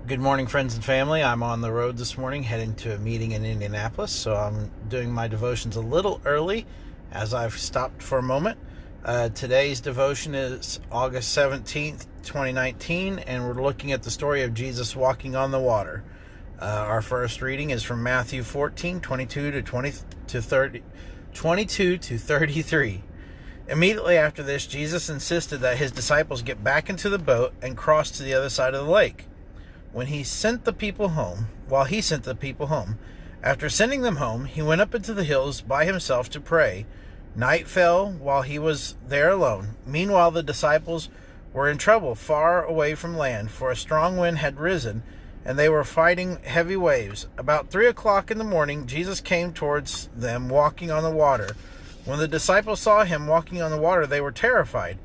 Good morning, friends and family. I'm on the road this morning heading to a meeting in Indianapolis, so I'm doing my devotions a little early as I've stopped for a moment. Today's devotion is August 17th, 2019, and we're looking at the story of Jesus walking on the water. Our first reading is from Matthew 14, 22 to 33. Immediately after this, Jesus insisted that his disciples get back into the boat and cross to the other side of the lake. While he sent the people home, after sending them home, he went up into the hills by himself to pray. Night fell while he was there alone. Meanwhile, the disciples were in trouble far away from land, for a strong wind had risen, and they were fighting heavy waves. About 3 o'clock in the morning, Jesus came towards them walking on the water. When the disciples saw him walking on the water, they were terrified.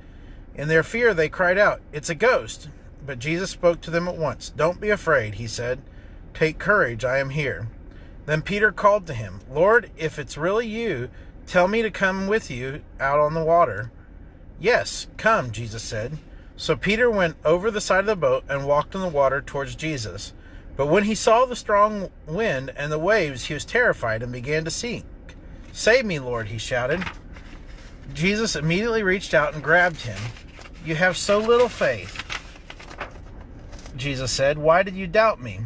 In their fear, they cried out, "It's a ghost!" But Jesus spoke to them at once. "Don't be afraid," he said. "Take courage, I am here." Then Peter called to him, "Lord, if it's really you, tell me to come with you out on the water." "Yes, come," Jesus said. So Peter went over the side of the boat and walked on the water towards Jesus. But when he saw the strong wind and the waves, he was terrified and began to sink. "Save me, Lord," he shouted. Jesus immediately reached out and grabbed him. "You have so little faith," Jesus said. "Why did you doubt me?"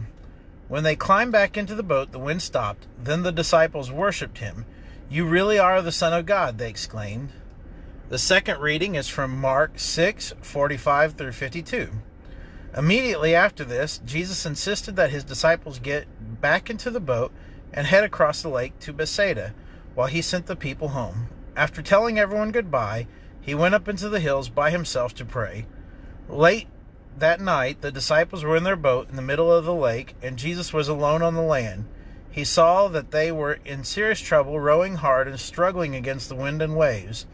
When they climbed back into the boat, the wind stopped. Then the disciples worshipped him. "You really are the Son of God," they exclaimed. The second reading is from Mark 6:45 through 52. Immediately after this, Jesus insisted that his disciples get back into the boat and head across the lake to Bethsaida, while he sent the people home. After telling everyone goodbye, he went up into the hills by himself to pray. Late that night, the disciples were in their boat in the middle of the lake, and Jesus was alone on the land. He saw that they were in serious trouble, rowing hard and struggling against the wind and waves.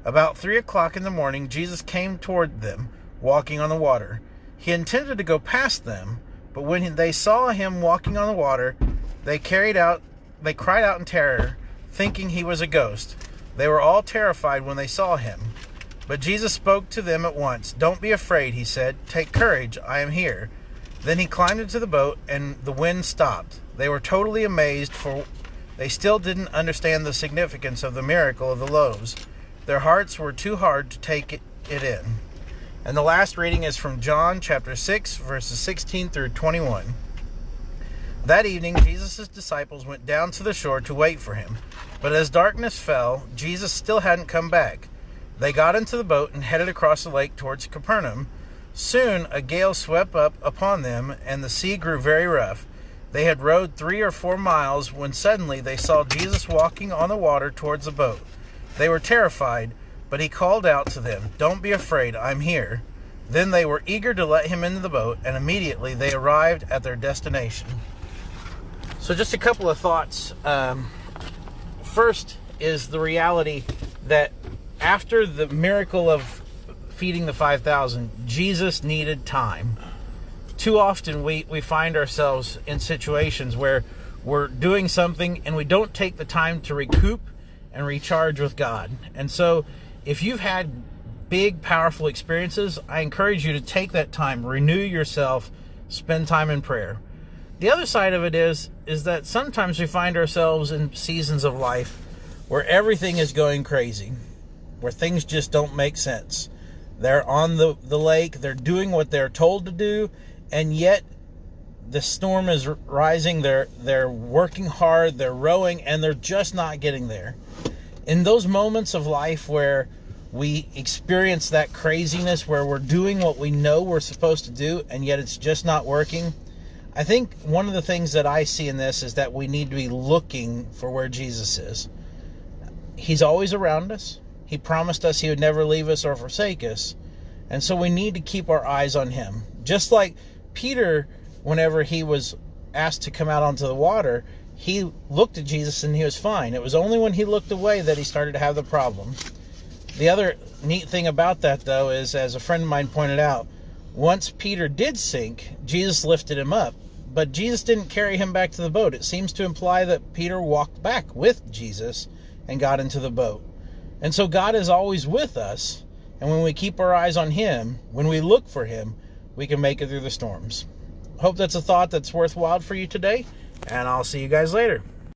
About 3 o'clock in the morning, Jesus came toward them, walking on the water. He intended to go past them, but when they saw him walking on the water, they cried out in terror, thinking he was a ghost. They were all terrified when they saw him. But Jesus spoke to them at once. "Don't be afraid," he said. "Take courage, I am here." Then he climbed into the boat, and the wind stopped. They were totally amazed, for they still didn't understand the significance of the miracle of the loaves. Their hearts were too hard to take it in. And the last reading is from John chapter 6, verses 16 through 21. That evening, Jesus' disciples went down to the shore to wait for him. But as darkness fell, Jesus still hadn't come back. They got into the boat and headed across the lake towards Capernaum. Soon a gale swept up upon them, and the sea grew very rough. They had rowed 3 or 4 miles when suddenly they saw Jesus walking on the water towards the boat. They were terrified, but he called out to them, "Don't be afraid, I'm here." Then they were eager to let him into the boat, and immediately they arrived at their destination. So just a couple of thoughts. First is the reality that after the miracle of feeding the 5,000, Jesus needed time. Too often we find ourselves in situations where we're doing something and we don't take the time to recoup and recharge with God. And so if you've had big, powerful experiences, I encourage you to take that time, renew yourself, spend time in prayer. The other side of it is that sometimes we find ourselves in seasons of life where everything is going crazy, where things just don't make sense. They're on the lake, they're doing what they're told to do, and yet the storm is rising. They're working hard, they're rowing, and they're just not getting there. In those moments of life where we experience that craziness, where we're doing what we know we're supposed to do, and yet it's just not working, I think one of the things that I see in this is that we need to be looking for where Jesus is. He's always around us. He promised us he would never leave us or forsake us. And so we need to keep our eyes on him. Just like Peter, whenever he was asked to come out onto the water, he looked at Jesus and he was fine. It was only when he looked away that he started to have the problem. The other neat thing about that, though, is, as a friend of mine pointed out, once Peter did sink, Jesus lifted him up. But Jesus didn't carry him back to the boat. It seems to imply that Peter walked back with Jesus and got into the boat. And so God is always with us. And when we keep our eyes on him, when we look for him, we can make it through the storms. hope that's a thought that's worthwhile for you today, and I'll see you guys later.